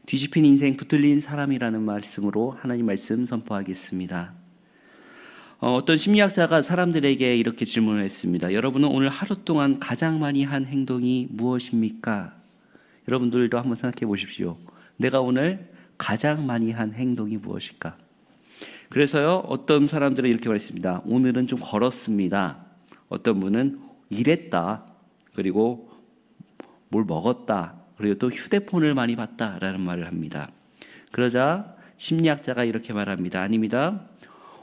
뒤집힌 인생 붙들린 사람이라는 말씀으로 하나님 말씀 선포하겠습니다. 어떤 심리학자가 사람들에게 이렇게 질문을 했습니다. 여러분은 오늘 하루 동안 가장 많이 한 행동이 무엇입니까? 여러분들도 한번 생각해 보십시오. 내가 오늘 가장 많이 한 행동이 무엇일까? 그래서요, 어떤 사람들은 이렇게 말했습니다. 오늘은 좀 걸었습니다. 어떤 분은 일했다. 그리고 뭘 먹었다. 그리고 또 휴대폰을 많이 봤다라는 말을 합니다. 그러자 심리학자가 이렇게 말합니다. 아닙니다.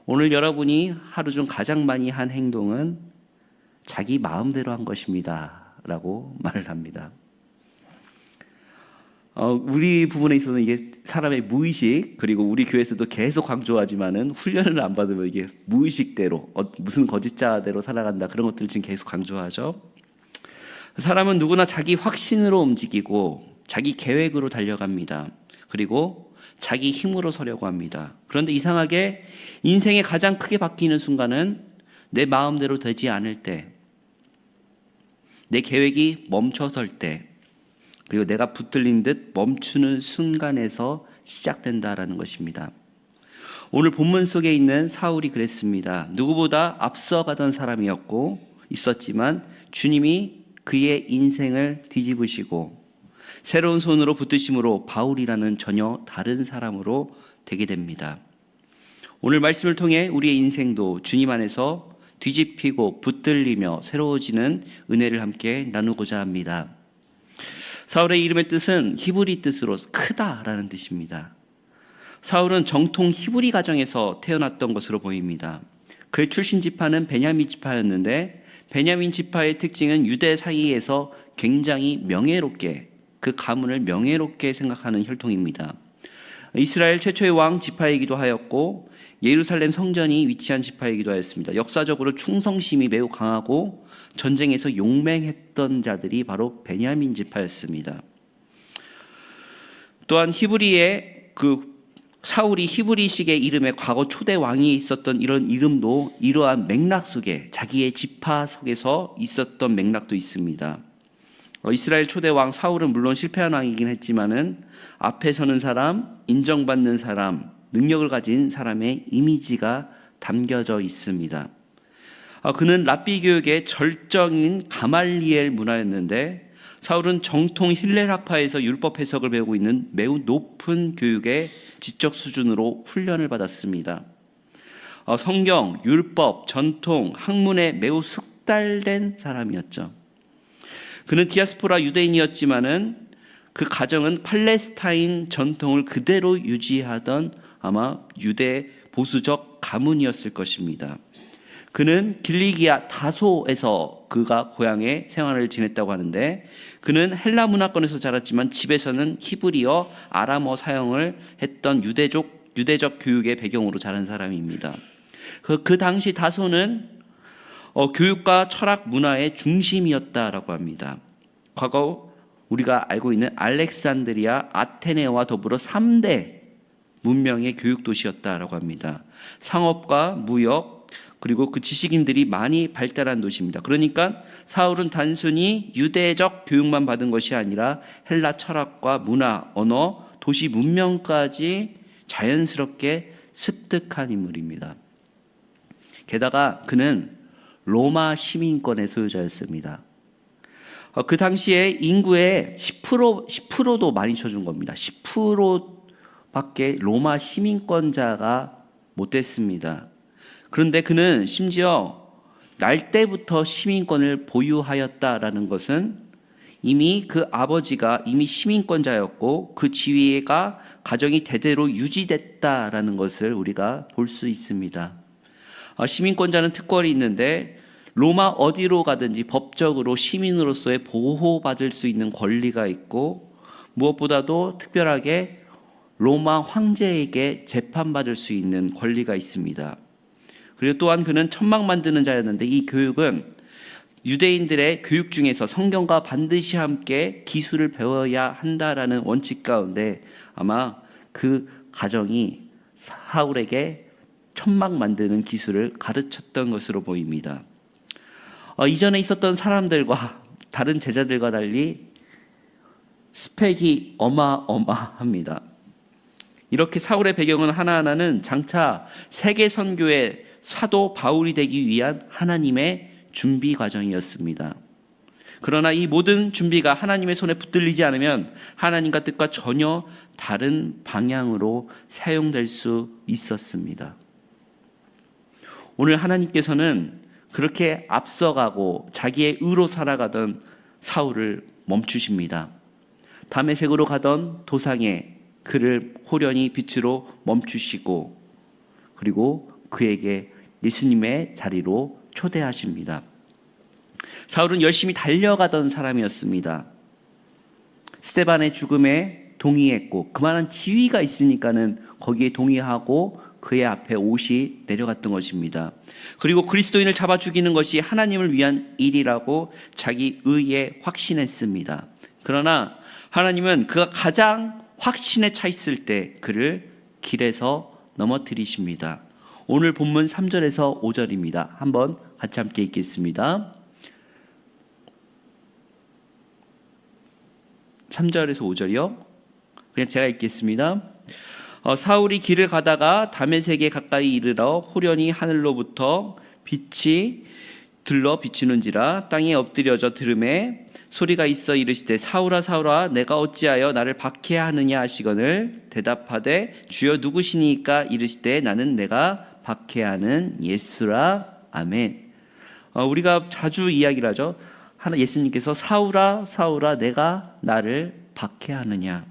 오늘 여러분이 하루 중 가장 많이 한 행동은 자기 마음대로 한 것입니다. 라고 말을 합니다. 우리 부분에 있어서는 이게 사람의 무의식, 그리고 우리 교회에서도 계속 강조하지만은 훈련을 안 받으면 이게 무의식대로 무슨 거짓자대로 살아간다, 그런 것들을 지금 계속 강조하죠. 사람은 누구나 자기 확신으로 움직이고 자기 계획으로 달려갑니다. 그리고 자기 힘으로 서려고 합니다. 그런데 이상하게 인생에 가장 크게 바뀌는 순간은 내 마음대로 되지 않을 때, 내 계획이 멈춰설 때, 그리고 내가 붙들린 듯 멈추는 순간에서 시작된다라는 것입니다. 오늘 본문 속에 있는 사울이 그랬습니다. 누구보다 앞서가던 사람이었고 있었지만 주님이 그의 인생을 뒤집으시고 새로운 손으로 붙드심으로 바울이라는 전혀 다른 사람으로 되게 됩니다. 오늘 말씀을 통해 우리의 인생도 주님 안에서 뒤집히고 붙들리며 새로워지는 은혜를 함께 나누고자 합니다. 사울의 이름의 뜻은 히브리 뜻으로 크다라는 뜻입니다. 사울은 정통 히브리 가정에서 태어났던 것으로 보입니다. 그의 출신 지파는 베냐민 지파였는데 베냐민 지파의 특징은 유대 사이에서 굉장히 명예롭게, 그 가문을 명예롭게 생각하는 혈통입니다. 이스라엘 최초의 왕 지파이기도 하였고 예루살렘 성전이 위치한 지파이기도 하였습니다. 역사적으로 충성심이 매우 강하고 전쟁에서 용맹했던 자들이 바로 베냐민 지파였습니다. 또한 히브리의 사울이 히브리식의 이름에 과거 초대 왕이 있었던 이런 이름도 이러한 맥락 속에, 자기의 지파 속에서 있었던 맥락도 있습니다. 이스라엘 초대 왕 사울은 물론 실패한 왕이긴 했지만은 앞에 서는 사람, 인정받는 사람, 능력을 가진 사람의 이미지가 담겨져 있습니다. 그는 랍비 교육의 절정인 가말리엘 문화였는데 사울은 정통 힐렐 학파에서 율법 해석을 배우고 있는 매우 높은 교육의 지적 수준으로 훈련을 받았습니다. 성경, 율법, 전통, 학문에 매우 숙달된 사람이었죠. 그는 디아스포라 유대인이었지만은 그 가정은 팔레스타인 전통을 그대로 유지하던 아마 유대 보수적 가문이었을 것입니다. 그는 길리기아 다소에서 그가 고향에 생활을 지냈다고 하는데 그는 헬라 문화권에서 자랐지만 집에서는 히브리어, 아람어 사용을 했던 유대적 교육의 배경으로 자란 사람입니다. 그 당시 다소는 교육과 철학 문화의 중심이었다라고 합니다. 과거 우리가 알고 있는 알렉산드리아, 아테네와 더불어 3대 문명의 교육 도시였다라고 합니다. 상업과 무역, 그리고 그 지식인들이 많이 발달한 도시입니다. 그러니까 사울은 단순히 유대적 교육만 받은 것이 아니라 헬라 철학과 문화, 언어, 도시 문명까지 자연스럽게 습득한 인물입니다. 게다가 그는 로마 시민권의 소유자였습니다. 그 당시에 인구의 10%도 많이 쳐준 겁니다. 10%밖에 로마 시민권자가 못 됐습니다. 그런데 그는 심지어 날 때부터 시민권을 보유하였다라는 것은 이미 그 아버지가 이미 시민권자였고 그 지위가 가정이 대대로 유지됐다라는 것을 우리가 볼 수 있습니다. 시민권자는 특권이 있는데 로마 어디로 가든지 법적으로 시민으로서의 보호받을 수 있는 권리가 있고 무엇보다도 특별하게 로마 황제에게 재판받을 수 있는 권리가 있습니다. 그리고 또한 그는 천막 만드는 자였는데 이 교육은 유대인들의 교육 중에서 성경과 반드시 함께 기술을 배워야 한다라는 원칙 가운데 아마 그 가정이 사울에게 천막 만드는 기술을 가르쳤던 것으로 보입니다. 이전에 있었던 사람들과 다른 제자들과 달리 스펙이 어마어마합니다. 이렇게 사울의 배경은 하나하나는 장차 세계 선교의 사도 바울이 되기 위한 하나님의 준비 과정이었습니다. 그러나 이 모든 준비가 하나님의 손에 붙들리지 않으면 하나님과 뜻과 전혀 다른 방향으로 사용될 수 있었습니다. 오늘 하나님께서는 그렇게 앞서가고 자기의 의로 살아가던 사울을 멈추십니다. 다메섹으로 가던 도상에 그를 호련히 빛으로 멈추시고 그리고 그에게 예수님의 자리로 초대하십니다. 사울은 열심히 달려가던 사람이었습니다. 스데반의 죽음에 동의했고 그만한 지위가 있으니까는 거기에 동의하고 그의 앞에 옷이 내려갔던 것입니다. 그리고 그리스도인을 잡아 죽이는 것이 하나님을 위한 일이라고 자기 의에 확신했습니다. 그러나 하나님은 그가 가장 확신에 차 있을 때 그를 길에서 넘어뜨리십니다. 오늘 본문 3절에서 5절입니다. 한번 같이 함께 읽겠습니다. 3절에서 5절이요. 그냥 제가 읽겠습니다. 사울이 길을 가다가 다메섹에 가까이 이르러 호련히 하늘로부터 빛이 들러 비추는지라 땅에 엎드려져 들음에 소리가 있어 이르시되 사울아 사울아 내가 어찌하여 나를 박해하느냐 하시거늘 대답하되 주여 누구시니까 이르시되 나는 내가 박해하는 예수라. 아멘. 우리가 자주 이야기를 하죠. 예수님께서 사울아 사울아 내가 나를 박해하느냐.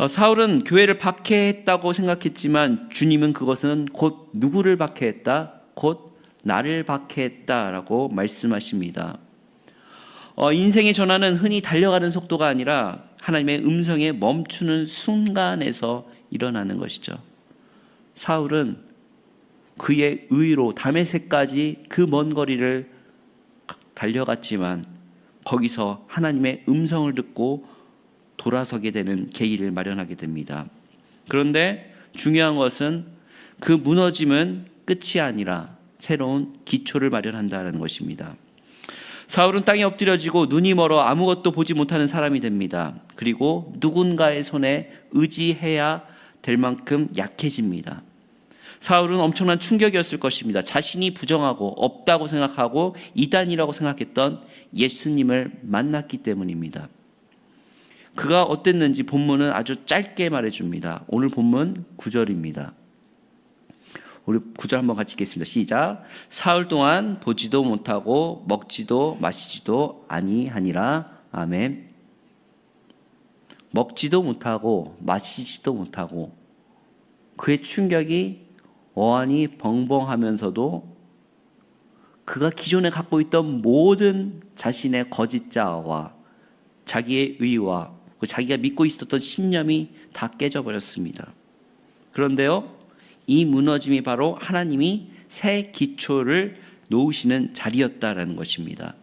사울은 교회를 박해했다고 생각했지만 주님은 그것은 곧 누구를 박해했다? 곧 나를 박해했다라고 말씀하십니다. 인생의 전환은 흔히 달려가는 속도가 아니라 하나님의 음성에 멈추는 순간에서 일어나는 것이죠. 사울은 그의 의로 다메섹까지 그 먼 거리를 달려갔지만 거기서 하나님의 음성을 듣고 돌아서게 되는 계기를 마련하게 됩니다. 그런데 중요한 것은 그 무너짐은 끝이 아니라 새로운 기초를 마련한다는 것입니다. 사울은 땅에 엎드려지고 눈이 멀어 아무것도 보지 못하는 사람이 됩니다. 그리고 누군가의 손에 의지해야 될 만큼 약해집니다. 사울은 엄청난 충격이었을 것입니다. 자신이 부정하고 없다고 생각하고 이단이라고 생각했던 예수님을 만났기 때문입니다. 그가 어땠는지 본문은 아주 짧게 말해줍니다. 오늘 본문 9절입니다. 우리 9절 한번 같이 읽겠습니다. 시작. 사흘 동안 보지도 못하고 먹지도 마시지도 아니하니라. 아멘. 먹지도 못하고 마시지도 못하고 그의 충격이 어안이 벙벙하면서도 그가 기존에 갖고 있던 모든 자신의 거짓자와 자기의 의와 자기가 믿고 있었던 신념이 다 깨져버렸습니다. 그런데요, 이 무너짐이 바로 하나님이 새 기초를 놓으시는 자리였다라는 것입니다.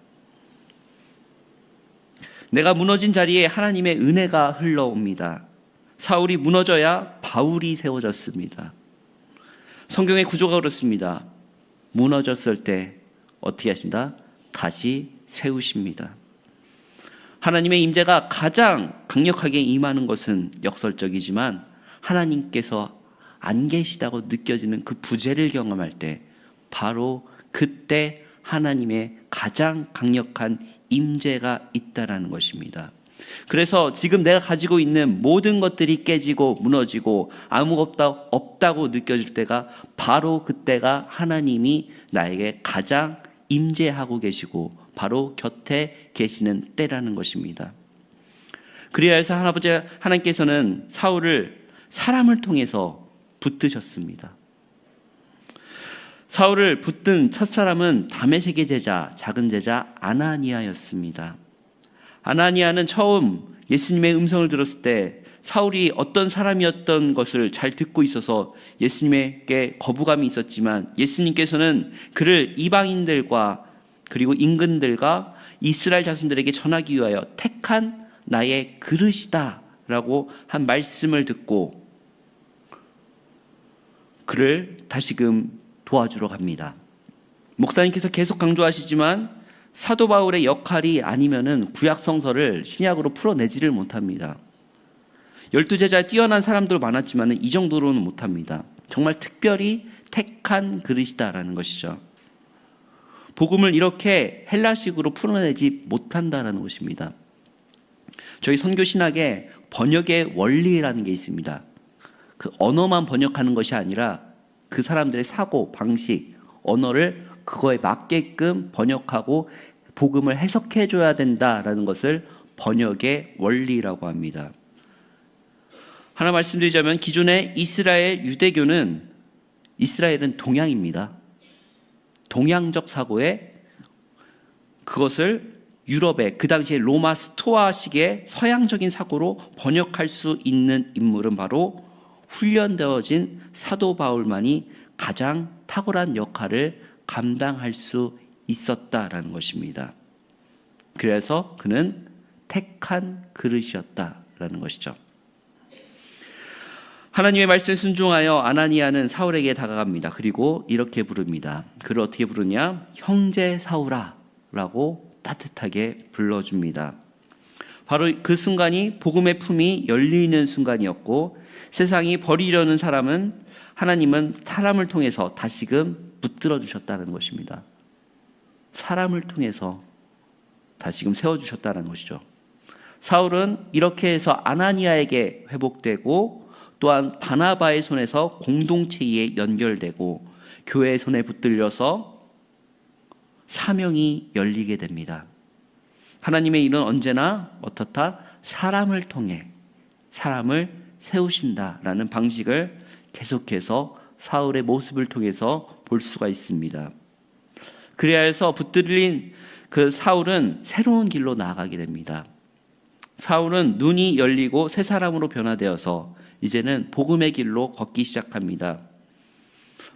내가 무너진 자리에 하나님의 은혜가 흘러옵니다. 사울이 무너져야 바울이 세워졌습니다. 성경의 구조가 그렇습니다. 무너졌을 때 어떻게 하신다? 다시 세우십니다. 하나님의 임재가 가장 강력하게 임하는 것은 역설적이지만 하나님께서 안 계시다고 느껴지는 그 부재를 경험할 때 바로 그때 하나님의 가장 강력한 임재가 있다라는 것입니다. 그래서 지금 내가 가지고 있는 모든 것들이 깨지고 무너지고 아무것도 없다고 느껴질 때가 바로 그때가 하나님이 나에게 가장 임재하고 계시고 바로 곁에 계시는 때라는 것입니다. 그래야 해서 하나님께서는 사울을 사람을 통해서 붙드셨습니다. 사울을 붙든 첫사람은 다메섹의 제자, 작은 제자 아나니아였습니다. 아나니아는 처음 예수님의 음성을 들었을 때 사울이 어떤 사람이었던 것을 잘 듣고 있어서 예수님에게 거부감이 있었지만 예수님께서는 그를 이방인들과 그리고 임금들과 이스라엘 자손들에게 전하기 위하여 택한 나의 그릇이다 라고 한 말씀을 듣고 그를 다시금 도와주러 갑니다. 목사님께서 계속 강조하시지만 사도 바울의 역할이 아니면은 구약 성서를 신약으로 풀어내지를 못합니다. 12제자에 뛰어난 사람들 많았지만 이 정도로는 못합니다. 정말 특별히 택한 그릇이다라는 것이죠. 복음을 이렇게 헬라식으로 풀어내지 못한다라는 것입니다. 저희 선교 신학에 번역의 원리라는 게 있습니다. 그 언어만 번역하는 것이 아니라 그 사람들의 사고, 방식, 언어를 그거에 맞게끔 번역하고 복음을 해석해 줘야 된다라는 것을 번역의 원리라고 합니다. 하나 말씀드리자면 기존의 이스라엘 유대교는 이스라엘은 동양입니다. 동양적 사고에 그것을 유럽의 그 당시에 로마 스토아식의 서양적인 사고로 번역할 수 있는 인물은 바로 훈련되어진 사도 바울만이 가장 탁월한 역할을 감당할 수 있었다라는 것입니다. 그래서 그는 택한 그릇이었다라는 것이죠. 하나님의 말씀에 순종하여 아나니아는 사울에게 다가갑니다. 그리고 이렇게 부릅니다. 그를 어떻게 부르냐? 형제 사울아 라고 따뜻하게 불러줍니다. 바로 그 순간이 복음의 품이 열리는 순간이었고, 세상이 버리려는 사람은 하나님은 사람을 통해서 다시금 붙들어 주셨다는 것입니다. 사람을 통해서 다시금 세워주셨다는 것이죠. 사울은 이렇게 해서 아나니아에게 회복되고, 또한 바나바의 손에서 공동체에 연결되고 교회의 손에 붙들려서 사명이 열리게 됩니다. 하나님의 일은 언제나 어떻다? 사람을 통해 사람을 세우신다라는 방식을 계속해서 사울의 모습을 통해서 볼 수가 있습니다. 그래야 해서 붙들린 그 사울은 새로운 길로 나아가게 됩니다. 사울은 눈이 열리고 새 사람으로 변화되어서 이제는 복음의 길로 걷기 시작합니다.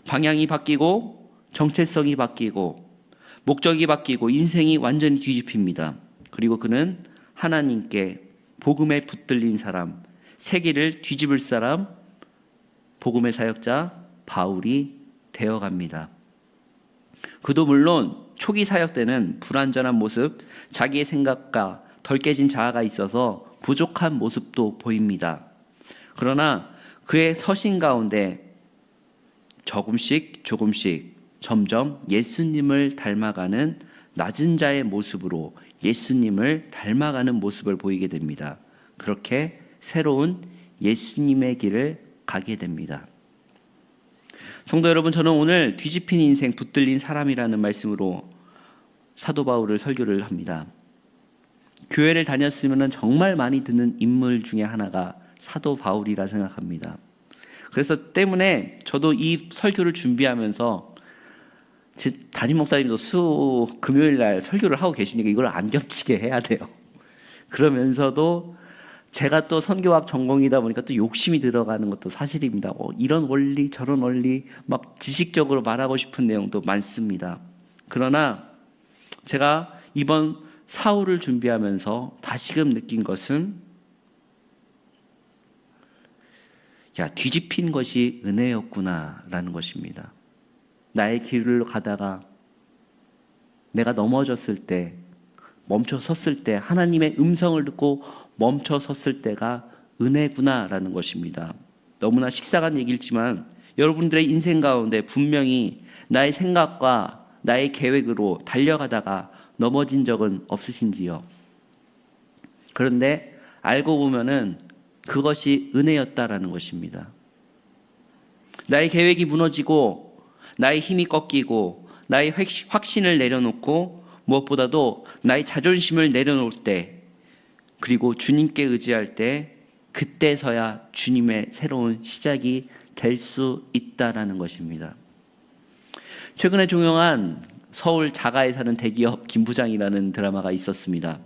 방향이 바뀌고 정체성이 바뀌고 목적이 바뀌고 인생이 완전히 뒤집힙니다. 그리고 그는 하나님께 복음에 붙들린 사람, 세계를 뒤집을 사람, 복음의 사역자 바울이 되어갑니다. 그도 물론 초기 사역 때는 불완전한 모습, 자기의 생각과 덜 깨진 자아가 있어서 부족한 모습도 보입니다. 그러나 그의 서신 가운데 조금씩 점점 예수님을 닮아가는 낮은 자의 모습으로 예수님을 닮아가는 모습을 보이게 됩니다. 그렇게 새로운 예수님의 길을 가게 됩니다. 성도 여러분, 저는 오늘 뒤집힌 인생 붙들린 사람이라는 말씀으로 사도 바울을 설교를 합니다. 교회를 다녔으면 정말 많이 듣는 인물 중에 하나가 사도 바울이라 생각합니다. 그래서 때문에 저도 이 설교를 준비하면서 담임 목사님도 금요일 날 설교를 하고 계시니까 이걸 안 겹치게 해야 돼요. 그러면서도 제가 또 선교학 전공이다 보니까 또 욕심이 들어가는 것도 사실입니다. 이런 원리 저런 원리 막 지식적으로 말하고 싶은 내용도 많습니다. 그러나 제가 이번 사울을 준비하면서 다시금 느낀 것은 뒤집힌 것이 은혜였구나라는 것입니다. 나의 길로 가다가 내가 넘어졌을 때, 멈춰 섰을 때, 하나님의 음성을 듣고 멈춰 섰을 때가 은혜구나라는 것입니다. 너무나 식상한 얘기지만 여러분들의 인생 가운데 분명히 나의 생각과 나의 계획으로 달려가다가 넘어진 적은 없으신지요? 그런데 알고 보면은 그것이 은혜였다라는 것입니다. 나의 계획이 무너지고 나의 힘이 꺾이고 나의 확신을 내려놓고 무엇보다도 나의 자존심을 내려놓을 때, 그리고 주님께 의지할 때, 그때서야 주님의 새로운 시작이 될 수 있다라는 것입니다. 최근에 종영한 서울 자가에 사는 대기업 김부장이라는 드라마가 있었습니다.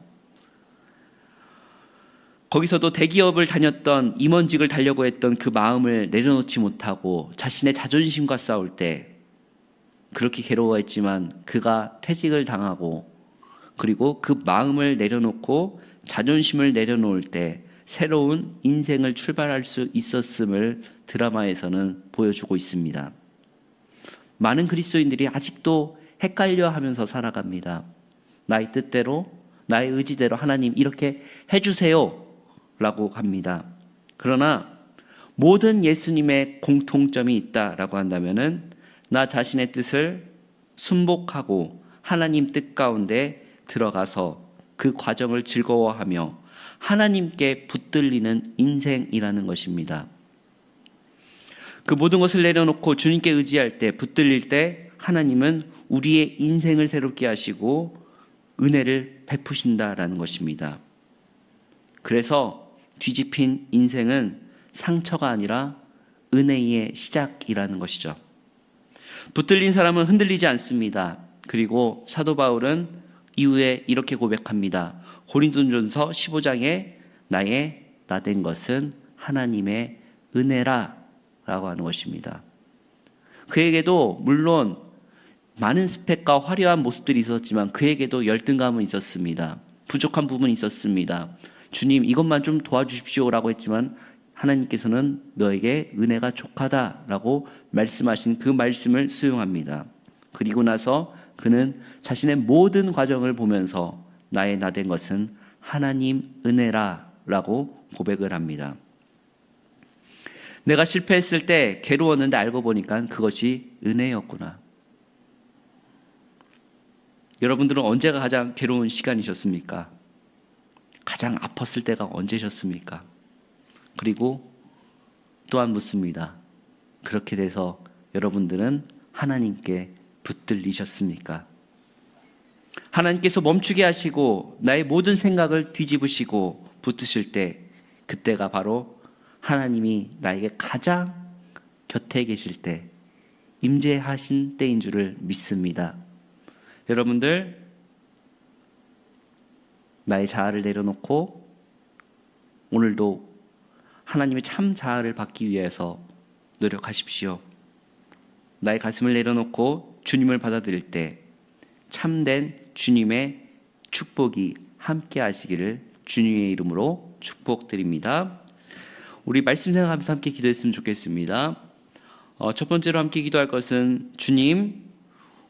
거기서도 대기업을 다녔던 임원직을 달려고 했던 그 마음을 내려놓지 못하고 자신의 자존심과 싸울 때 그렇게 괴로워했지만 그가 퇴직을 당하고, 그리고 그 마음을 내려놓고 자존심을 내려놓을 때 새로운 인생을 출발할 수 있었음을 드라마에서는 보여주고 있습니다. 많은 그리스도인들이 아직도 헷갈려 하면서 살아갑니다. 나의 뜻대로, 나의 의지대로 하나님 이렇게 해주세요 라고 합니다. 그러나 모든 예수님의 공통점이 있다라고 한다면은 나 자신의 뜻을 순복하고 하나님 뜻 가운데 들어가서 그 과정을 즐거워하며 하나님께 붙들리는 인생이라는 것입니다. 그 모든 것을 내려놓고 주님께 의지할 때, 붙들릴 때 하나님은 우리의 인생을 새롭게 하시고 은혜를 베푸신다라는 것입니다. 그래서 뒤집힌 인생은 상처가 아니라 은혜의 시작이라는 것이죠. 붙들린 사람은 흔들리지 않습니다. 그리고 사도 바울은 이후에 이렇게 고백합니다. 고린도전서 15장에 나의 나된 것은 하나님의 은혜라 라고 하는 것입니다. 그에게도 물론 많은 스펙과 화려한 모습들이 있었지만 그에게도 열등감은 있었습니다. 부족한 부분이 있었습니다. 주님 이것만 좀 도와주십시오라고 했지만 하나님께서는 너에게 은혜가 족하다라고 말씀하신 그 말씀을 수용합니다. 그리고 나서 그는 자신의 모든 과정을 보면서 나의 나된 것은 하나님 은혜라라고 고백을 합니다. 내가 실패했을 때 괴로웠는데 알고 보니까 그것이 은혜였구나. 여러분들은 언제가 가장 괴로운 시간이셨습니까? 가장 아팠을 때가 언제셨습니까? 그리고 또한 묻습니다. 그렇게 돼서 여러분들은 하나님께 붙들리셨습니까? 하나님께서 멈추게 하시고 나의 모든 생각을 뒤집으시고 붙드실 때 그때가 바로 하나님이 나에게 가장 곁에 계실 때 임재하신 때인 줄을 믿습니다. 여러분들 나의 자아를 내려놓고 오늘도 하나님의 참 자아를 받기 위해서 노력하십시오. 나의 가슴을 내려놓고 주님을 받아들일 때 참된 주님의 축복이 함께 하시기를 주님의 이름으로 축복드립니다. 우리 말씀 생각하면서 함께 기도했으면 좋겠습니다. 첫 번째로 함께 기도할 것은 주님,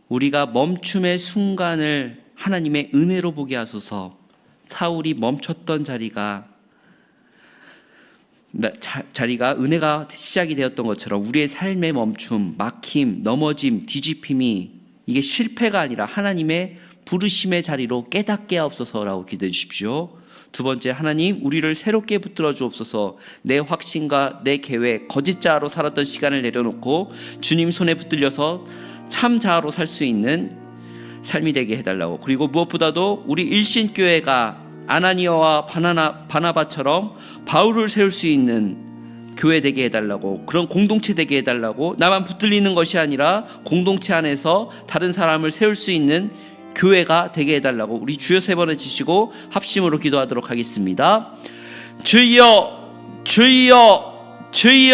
우리가 멈춤의 순간을 하나님의 은혜로 보게 하소서. 사울이 멈췄던 자리가 은혜가 시작이 되었던 것처럼 우리의 삶의 멈춤, 막힘, 넘어짐, 뒤집힘이 이게 실패가 아니라 하나님의 부르심의 자리로 깨닫게 하옵소서라고 기도해 주십시오. 두 번째, 하나님 우리를 새롭게 붙들어 주옵소서. 내 확신과 내 계획, 거짓 자아로 살았던 시간을 내려놓고 주님 손에 붙들려서 참 자아로 살 수 있는 삶이 되게 해달라고. 그리고 무엇보다도 우리 일신교회가 아나니아와 바나바처럼 바울을 세울 수 있는 교회 되게 해달라고, 그런 공동체 되게 해달라고, 나만 붙들리는 것이 아니라 공동체 안에서 다른 사람을 세울 수 있는 교회가 되게 해달라고 우리 주여 세 번을 치시고 합심으로 기도하도록 하겠습니다. 주여 주여 주여